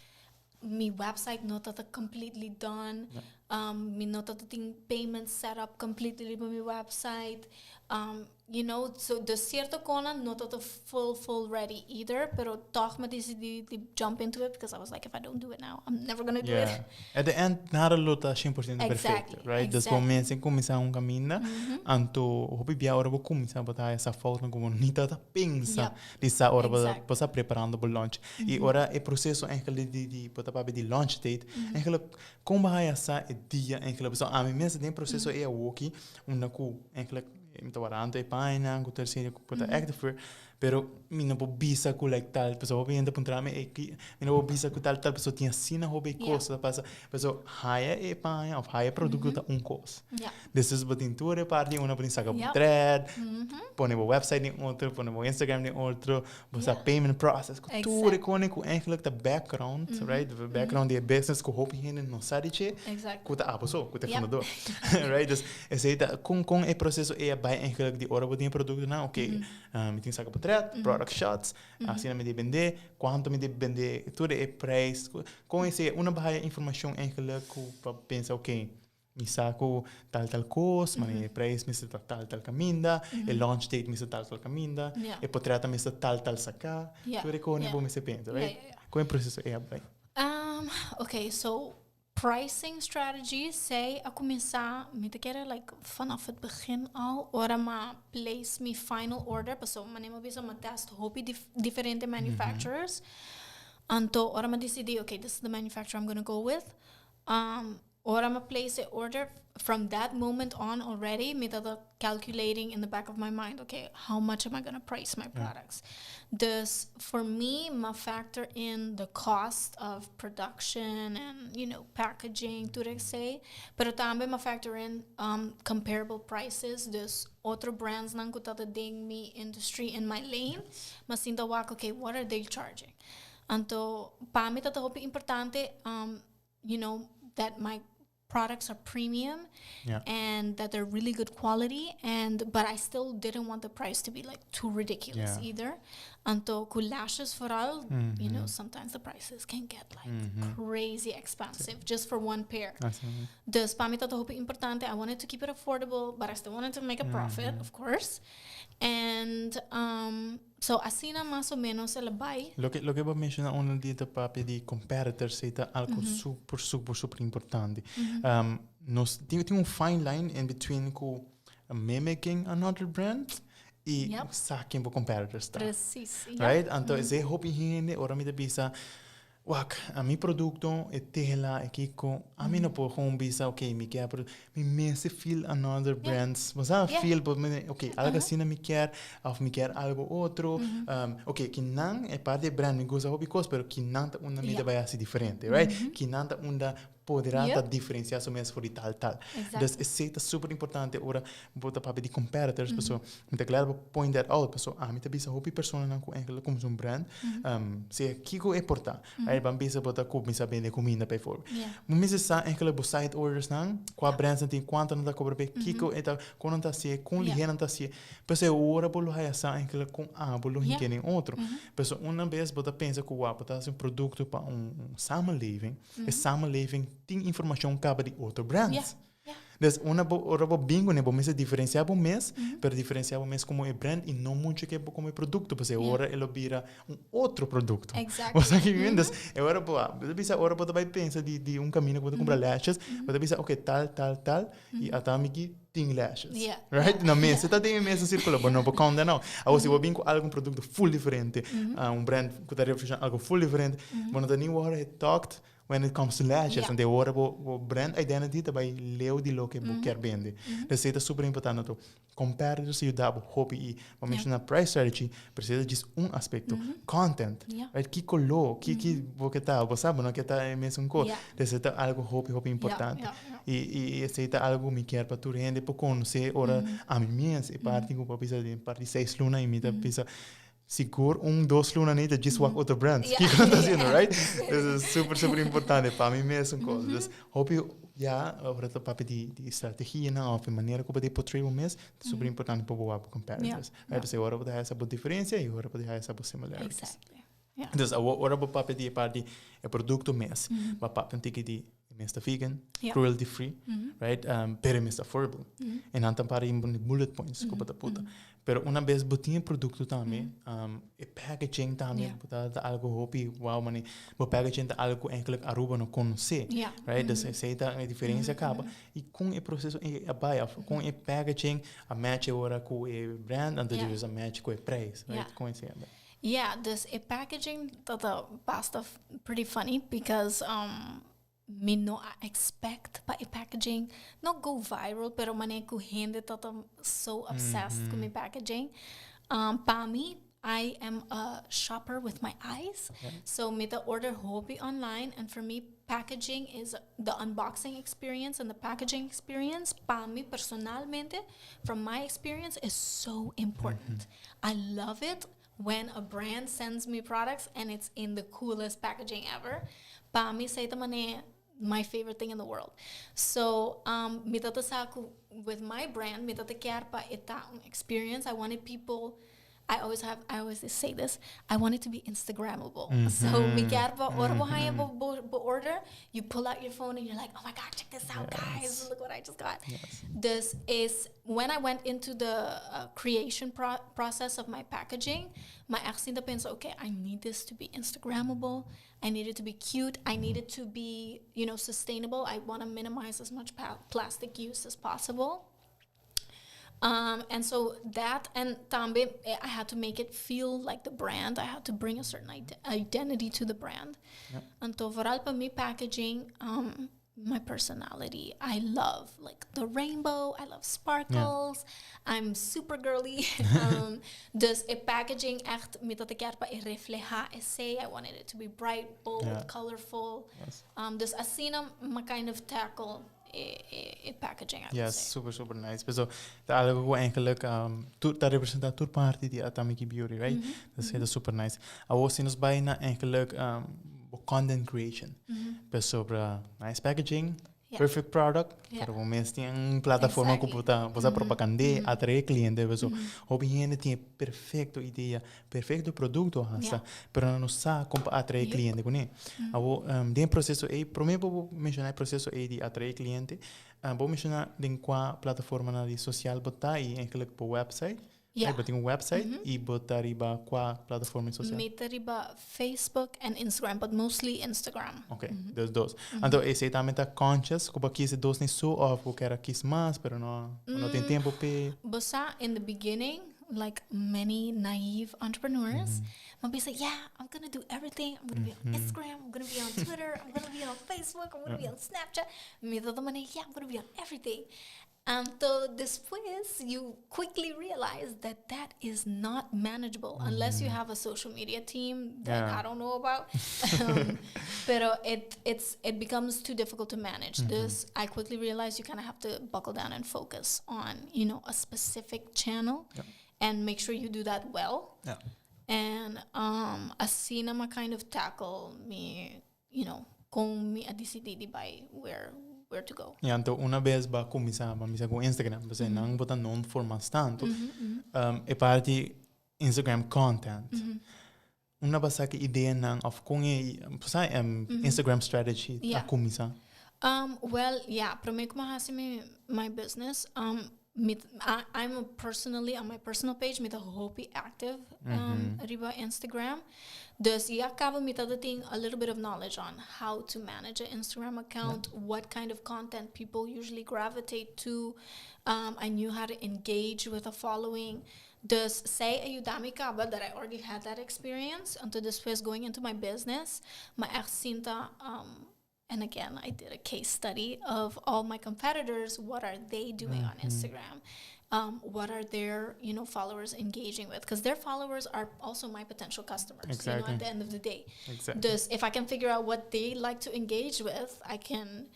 Mi website not that completely done. Mi not that thing payment set up completely by my website. You know, so the cierto kona not that full ready either. Pero toch me decided to jump into it because I was like, if I don't do it now, I'm never gonna do it. At the end, nada luta 100% perfeito, right? Dus começa a começar caminho, anto hopi bia ora vou começar a botar essa falta como nita tá pensa dessa hora você preparando para o launch. E ora é processo de botar para de launch date, eigenlijk como vai essa dia eigenlijk so a mim mesmo tem processo é o que uma cu eigenlijk me tá varando e página, com terceiro, com tá active, pero me não vou bisa com like tal, pessoa vou ainda apontar me aqui, me não vou bisa com tal pessoa tinha sina hobby coisa, passa, pessoa haya e página, of haya produto tá coisa. Desses botintura parte, uma botin saca thread, põe o website em outro, põe o Instagram em outro, você payment process, tudo com eigenlijk tá background, right? The background de business com hobby ainda não sabe che, com tá a pessoa, com tá fundador, right? Dus esse tá com o processo é bem eigenlijk de hora botin produto não, ok, me tem saca product shots, assim me de vender, quanto me de vender, tudo é preço. Com esse, uma barra informação eigenlijk para pensar, ok, me saco tal coisa, mas o preço me está tal caminho, o launch date me está tal caminho, e potreta me está tal sacar, tudo é como me se pensa, right? Com o processo é bem. Okay, so pricing strategy, say a começar, me te quero like vanaf het begin al, ora ma place me final order, so manemo bisa ma test hopi differente manufacturers, anto ora ma decidi, okay, this is the manufacturer I'm gonna go with, ora ma place the order. From that moment on already, me tada calculating in the back of my mind, okay, how much am I gonna price my products? Dus for me, ma factor in the cost of production and, you know, packaging, to say. Pero tambe ma factor in comparable prices. Dus other brands nang kutata ding me industry in my lane. Ma sinta wak, okay, what are they charging? Anto, pa mi tata hopi importante, you know, that my products are premium and that they're really good quality, but I still didn't want the price to be like too ridiculous either. Anto ku lashes vooral, you know, sometimes the prices can get like crazy expensive just for one pair. Dus para mim tata hopi importante, I wanted to keep it affordable, but I still wanted to make a profit, of course. And so assim na mais ou menos ela vai. Lo que vou mencionar um dia papi de competitors é algo super importante. Nós tem fine line in between com mimicking another brand e saquem por competitors, tá? Preciso. Right? Então esse hobby hine ora me bisa wak, a mi produto e tela e kiko, a mi no po home bisa, okay, mi quer mi messe feel another brands, mas feel but okay, algo assim mi quer, of mi quer algo outro, okay, que não é parte de brand, mi gosta hobby coisa, pero que não tá uma mídia vai assim diferente, right? Que não tá uma Podera diferenciar somente por tal. Exactly. Dus esse é super importante ora botar para de competitors, pessoal. Muito claro point that out, pessoal. Me tá bisa hobby persona não com aquele como um brand. Se kiko é porta. Aí vamos bisa botar com bisa vender comida para fora. Mas essa aquele site orders não, qual brands tem quanto não tá cobra para kiko é tá quando tá se com ligeira tá se. Pessoal, ora bolo hai essa aquele com bolo tem outro. Pessoal, uma vez bota pensa que o botar um produto para samenleving, é samenleving tem informação caba de outros brands. Dus una bo bingo ne bo mese diferenciar bo mes, pero diferenciar bo mes como é brand e não muito que como é produto, porque agora ele vira outro produto. Exactly. Você que vendes, agora bo, você pensa agora bo vai pensa de caminho que você compra lashes, você pensa okay, tal e Atamiki tem lashes. Right? Na mesa, tá tem mesa circular, bo não bo conta não. Agora se bo bingo algum produto full diferente, brand que tá representando algo full diferente, bo não tá nem hora talked when it comes to lashes, and they were brand identity também leu de lo que quer vender. Isso é super importante. Então, competitors e o hobby e vamos mencionar price strategy precisa de aspecto content, right? Que colou, que você tá, você sabe, não que tá é mesmo coisa. Isso é algo hobby importante. E isso é algo me quer para tu render para conhecer ora a mim mesmo e parte com parte 6 luna e me tá pisa seguro 2 luna neta just walk outro brands que está fazendo, right? Isso é super importante para mim mesmo coisa. Dus hobby agora tá papo de estratégia não, of maneira como de portray o mês, super importante para o competitors. Right? Você agora pode ter essa diferença e agora pode ter essa similarities. Exactly. Dus agora o papo de parte é produto mês, o papo tem que de Mr. Vegan, cruelty free, right? Pero Mr. Affordable. E não para em bullet points, como tá puta. Pero uma vez botinha produto também, e packaging também, botar algo hobby, wow, mani, o packaging tá algo enkele Aruba não conhece, right? Dus essa é a diferença acaba. E com o processo é buy off, com o packaging a match agora com o brand, and depois a match com o preço, right? Com esse Yeah, this packaging that the past of pretty funny because me no expect pa packaging not go viral, pero mané ko hindi tata so obsessed with my packaging. Pa me, I am a shopper with my eyes. So me the order hobby online, and for me packaging is the unboxing experience and the packaging experience. Pa me personalmente, from my experience, is so important. I love it when a brand sends me products and it's in the coolest packaging ever. Pa me say my favorite thing in the world. So me tata sa ako with my brand, me tata quer pa ita experience. I wanted people. I always say this. I want it to be Instagrammable. So me quer pa order. You pull out your phone and you're like, oh my God, check this out, guys! Look what I just got. This is when I went into the creation process of my packaging. My accident pensa, okay, I need this to be Instagrammable. I need it to be cute. I need it to be, sustainable. I want to minimize as much plastic use as possible. And so that, and tambe, I had to make it feel like the brand. I had to bring a certain identity to the brand. And so vooral pa me packaging, my personality. I love like the rainbow. I love sparkles. I'm super girly. Dus packaging echt met dat ik er pa refleja essay. I wanted it to be bright, bold, colorful. Dus asina ma kind of tackle packaging. Yes, super nice. So daar hebben we eigenlijk dat representeert tourparty die Atamiki Beauty, right? Dat is super nice. We zien ons bijna eigenlijk content creation. Dus sobre nice packaging, perfect product. Para o mês tem plataforma que você propaganda atrair cliente. So, obviamente tem perfeito ideia, perfeito produto, pero não sabe como atrair cliente com ele. Tem processo aí, primeiro vou mencionar o processo aí de atrair cliente. Vou mencionar em qual plataforma na social botar e eigenlijk por website. Ja. Botar um website e botar riba qual plataforma social? Meter riba Facebook and Instagram, but mostly Instagram. Okay, those dos. Então, esse também tá conscious, como que esse dos nem só off, porque era quis mais, pero não tem tempo para. Bosa in the beginning, like many naive entrepreneurs, might be like, yeah, I'm gonna do everything. I'm gonna be on Instagram. I'm gonna be on Twitter. I'm gonna be on Facebook. I'm gonna be on Snapchat. Me toda maneira, yeah, I'm gonna be on everything. So después, you quickly realize that is not manageable unless you have a social media team that I don't know about. Pero it becomes too difficult to manage. This I quickly realized you kind of have to buckle down and focus on a specific channel and make sure you do that well. Yeah. And así na ma kind of tackle me, kung me a decididi by where to go. Ja, então uma vez ba começar com Instagram, você não botar non formas tanto. É parte Instagram content. Uma basta que ideia não of com Instagram strategy a começar. Well, yeah, para mim como my business, I'm personally on my personal page with a hobby active riba Instagram. Dus je acaba met other thing a little bit of knowledge on how to manage an Instagram account, what kind of content people usually gravitate to. I knew how to engage with a following. Dus say ayudamika, but that I already had that experience until this was going into my business. Maar echt sinta, and again, I did a case study of all my competitors. What are they doing on Instagram? What are their followers engaging with? Because their followers are also my potential customers. Exactly. At the end of the day. Exactly. Dus if I can figure out what they like to engage with, I can,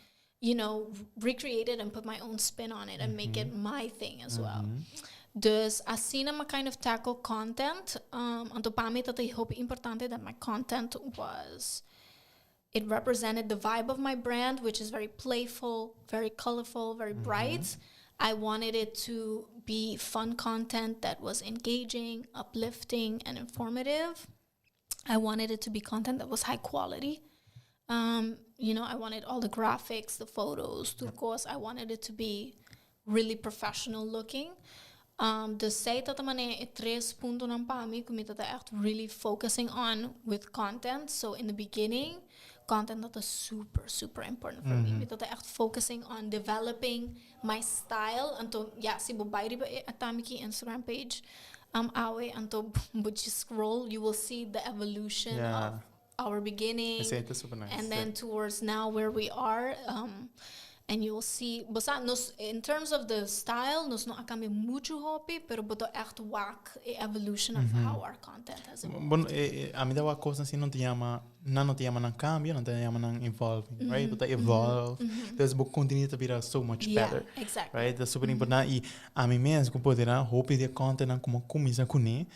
recreate it and put my own spin on it and make it my thing as well. Dus assim na kind of tackle content. Anto para mim eu hope importante that my content was. It represented the vibe of my brand, which is very playful, very colorful, very bright. I wanted it to be fun content that was engaging, uplifting, and informative. I wanted it to be content that was high quality. I wanted all the graphics, the photos, of course. I wanted it to be really professional looking. The site dat mane tres punto nan pa mi kumita echt really focusing on with content. So in the beginning, content that is super, super important for me. That echt focusing on developing my style. Anto, si bubayri ba Atamiki Instagram page, awe, anto, but you scroll, you will see the evolution our beginning. Receita super nice. And then towards now where we are. And you'll see, in terms of the style, nos não acaba muito hobby, pero boto echt walk a evolution of how our content has evolved. Bom, a mim dá uma coisa assim, não te chama não cambio, não te chama não evolving, right? But evolve. There's book continue to be so much better. Exactly. Right? That's super important. E a mim mesmo, como poderá, hobby de content como começa com né,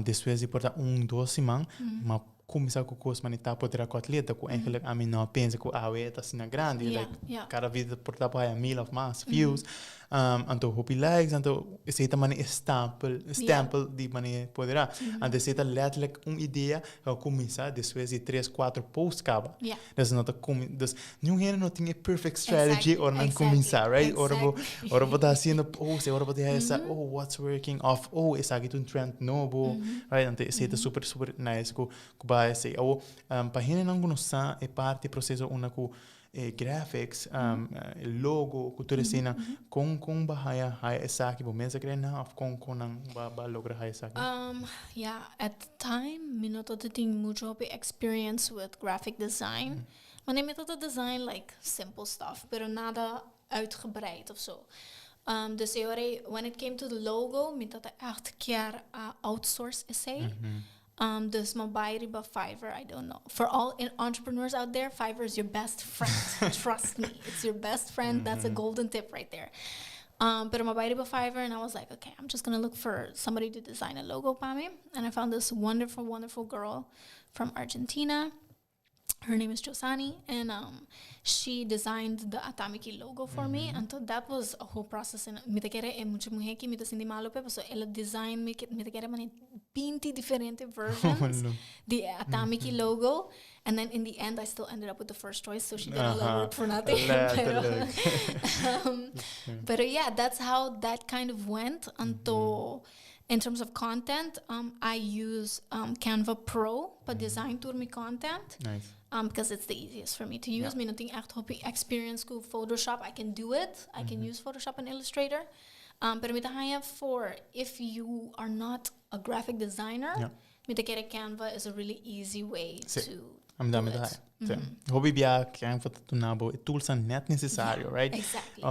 depois de portar 2 semanas, mas começar com coisas manita poder com atleta com eigenlijk a mim não pensa que a weta assim na grande cada vez portar para a mil of mass views então hobby likes então esse também stample de maneira poderá então esse letterlijk ideia que começar depois de 3-4 posts acaba das não das nenhum não tem perfect strategy ou não começar right ou vou dar sendo post ou vou dar essa what's working off essa aqui um trend novo right então esse super nice com base ou página não conhece é parte do processo uma com graphics logo cultura cena com bahaya essa aqui bom mesmo que não com não ba logra essa aqui at the time me not tinha muito experience with graphic design maar neem het design like simple stuff pero nada uitgebreid of zo dus when it came to the logo me dat echt keer outsource essay dus mijn buyer bij Fiverr, I don't know. For all entrepreneurs out there, Fiverr is your best friend. Trust me, it's your best friend. That's a golden tip right there. But my buyer by Fiverr, and I was like, okay, I'm just gonna look for somebody to design a logo for me. And I found this wonderful, wonderful girl from Argentina. Her name is Josani, and she designed the Atamiki logo for me. And so that was a whole process. And me te quere é muito mulher que me te senti malo so ela design me te quere mane 20 different versions the Atamiki logo. And then in the end, I still ended up with the first choice, so she did all the work for nothing. But yeah, that's how that kind of went until. In terms of content, I use Canva Pro for design to my content. Nice. Because it's the easiest for me to use. Me nothing echt hobby experience school Photoshop. I can do it. I can use Photoshop and Illustrator. But with the for if you are not a graphic designer, with the Canva is a really easy way to do it. Hobby bia Canva tu nabo tools are net necessário, right? Exactly.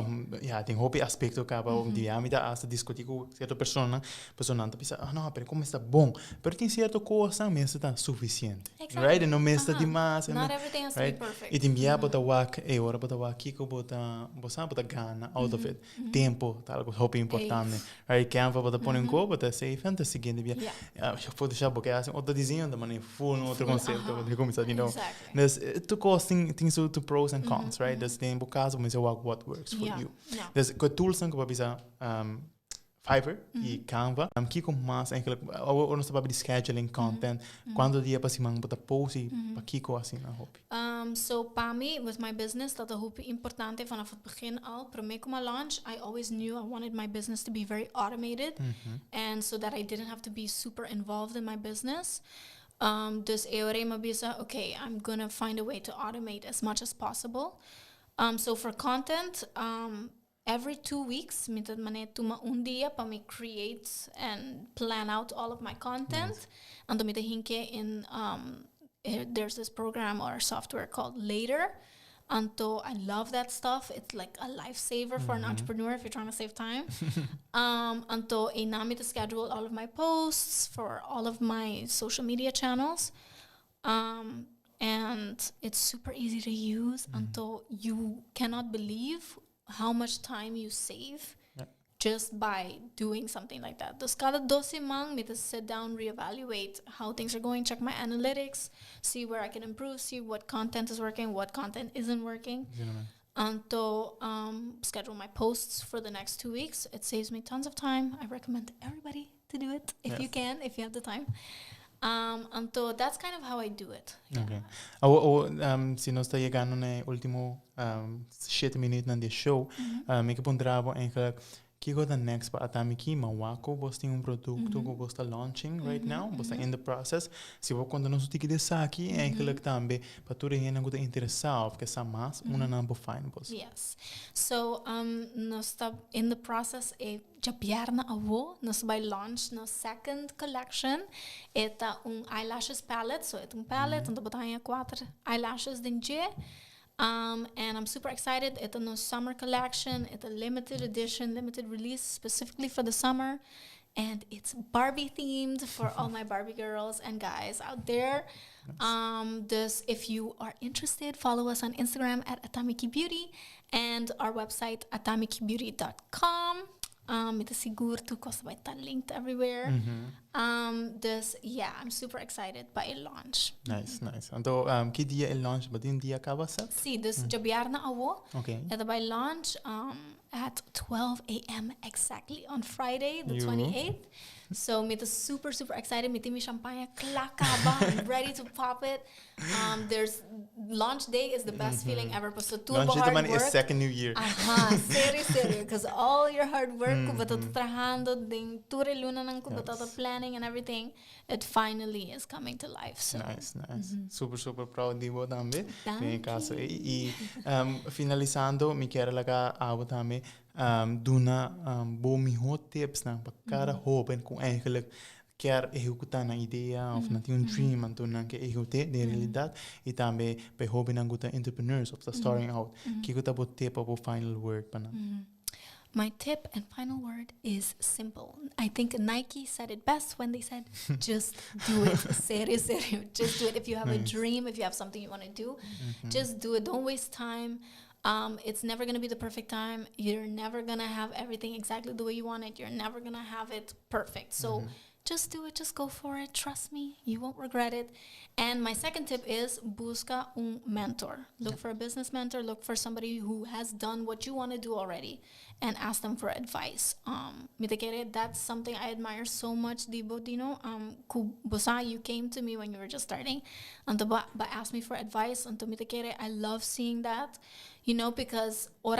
Tem hobby aspecto acaba dia me dá asa discutir com certa pessoa tá pensa não, pero como está bom, pero tem certa coisa mesmo está suficiente, right? Não mesmo está demais, not everything has to be perfect. E tem bia bota work, ora bota work que bota gana out of it, tempo, tá algo hobby importante, right? Canva bota põe em go, bota save and seguinte bia, Photoshop porque assim outro desenho da maneira full outro conceito, de começar de novo. To cost things to pros and cons, right? There's the caso mas what works for you. There's good tools que vai bisa Fiverr e Canva. Que como mais eigenlijk ou nós trabalhamos de scheduling content. Quando dia para cima botar post e para kiko assim na hobby. So para mim with my business dat hobby importante vanaf het begin al. Para mim como launch, I always knew I wanted my business to be very automated, and so that I didn't have to be super involved in my business. Dus okay, I'm gonna find a way to automate as much as possible. So for content, every 2 weeks, minta mané tuma dia para me create and plan out all of my content. And then hinke in there's this program or software called Later. Anto, I love that stuff. It's like a lifesaver for an entrepreneur if you're trying to save time. Anto, I to schedule all of my posts for all of my social media channels. And it's super easy to use. Anto, you cannot believe how much time you save just by doing something like that. Dus cada 12 maand me to sit down, reevaluate how things are going, check my analytics, see where I can improve, see what content is working, what content isn't working. And to schedule my posts for the next 2 weeks. It saves me tons of time. I recommend everybody to do it if you can, if you have the time. And so that's kind of how I do it. Okay. Se nós está chegando no último 7 minutos do show, me que ponderava eigenlijk que go the next para Atamiki, Mawako, você tem produto que você está launching right now, você está in the process. Se você quando nós temos que aqui, é que também para tu reina que está interessado, porque essa mais uma não é fine você. Yes. So, nós está in the process japiar na avó, nós vai launch na second collection. Eta eyelashes palette, so eta palette, onde botar 4 eyelashes dentro. And I'm super excited. It's a summer collection. It's a limited edition, limited release specifically for the summer. And it's Barbie themed for all my Barbie girls and guys out there. Dus if you are interested, follow us on Instagram at Atamiki Beauty and our website atamikibeauty.com. It's seguro tu costa vai estar linked everywhere. Dus yeah, I'm super excited by a launch. Nice. Então, que dia é launch? Mas um dia acaba certo? Sim, dus jabiar na awo. Okay. It's by launch at 12 a.m. exactly on Friday, the 28th. So, me super excited. Me timi champagne klakaba. I'm ready to pop it. There's launch day is the best feeling ever. So, launch hard day work. is second new year. Serio. Because all your hard work, kubatot trabajando, ding ture luna nang kubatot planning and everything, it finally is coming to life. So. Nice. Super proud di voi também. Thank caso e finalizando, mi quero laga abo também duna bomi tips na para cada jovem com eigenlijk quer executar na ideia of na um dream então não que executar de realidade e também para jovem não guta entrepreneurs of the starting out que guta bot tip of final word para My tip and final word is simple. I think Nike said it best when they said, just do it. Serio. Just do it. If you have a dream, if you have something you want to do, just do it. Don't waste time. It's never going to be the perfect time. You're never going to have everything exactly the way you want it. You're never going to have it perfect. So just do it. Just go for it. Trust me. You won't regret it. And my second tip is busca un mentor. Look for a business mentor. Look for somebody who has done what you want to do already and ask them for advice. That's something I admire so much, Dino. You came to me when you were just starting and asked me for advice. I love seeing that. Because I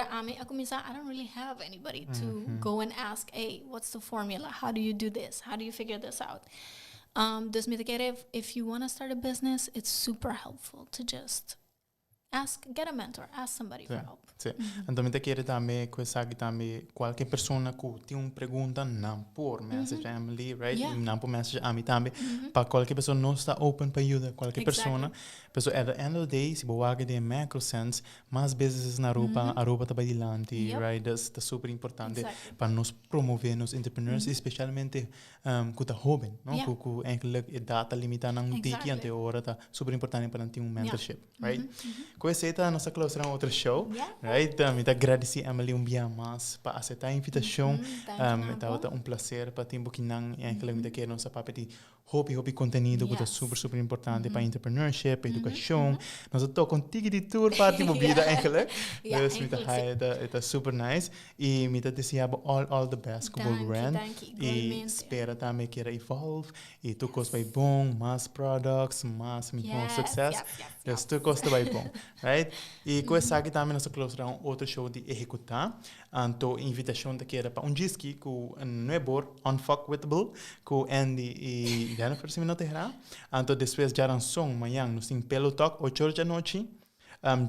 don't really have anybody to go and ask, hey, what's the formula? How do you do this? How do you figure this out? If you want to start a business, it's super helpful to just get a mentor, ask somebody for help. Sì. Então, me quero também que também qualquer pessoa que tem uma pergunta não por message Emily, right? Não por message a mim também. Para qualquer pessoa não está open para ajuda qualquer pessoa. Pessoa at the end of the day, se boa de macro sense, mais businesses na Europa, a Europa está bem dilante, right? That's super importante para nós promover nos entrepreneurs, especialmente que tá jovem, não? Que eigenlijk data limitada não tem que até hora tá super importante para ter um mentorship, right? Com essa tá nossa clausura outro show. Right? Me agradecer Emily dia mais para aceitar a invitação. Tá um prazer para ter um pouquinho e aquela me quer nossa papel de hobby conteúdo que é super importante para entrepreneurship, para educação. Nós estou contigo de tour parte da vida aquela. Dus me super nice e me desejo all the best com o brand e espero também que evolve e tu costa vai bom, mais products, mais sucesso. Dus tu costa vai bom, right? E com essa aqui também nós close outro show de Ehecuta. Então, invitação da queira para disque com nuevo unfuckwithable com Andy e Jennifer se me não terá. Então, depois já um som amanhã nos tem Pelo Talk 8 horas da noite.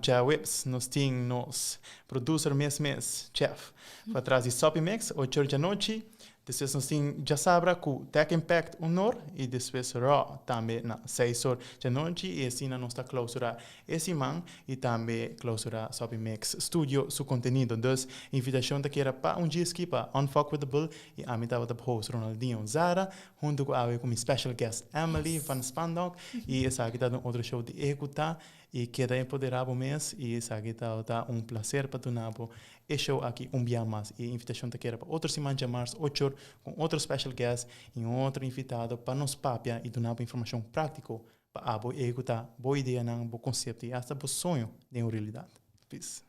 Já webs nos tem nos producer mês chef para trás de Sopi Mix 8 horas da noite. Depois nós tem já sabra com Tech Impact Honor e depois Raw também na 6 horas da noite e assim nós está clausura esse man e também clausura Sopi Mix Studio su conteúdo. Então, invitação da queira para disque para Unfuckwithable e a mim estava o host Ronaldinho Zara junto com minha special guest Emily van Spaandonk e essa aqui está outro show de Ehecuta e queda empoderado mês e essa aqui está prazer para tu nabo e show aqui dia mais e invitação da queira para outra semana de março 8 horas com outro special guest e outro invitado para nos papia e donar informação prática para abo Ehecuta boa ideia não bom conceito e até bom sonho de uma realidade. Peace.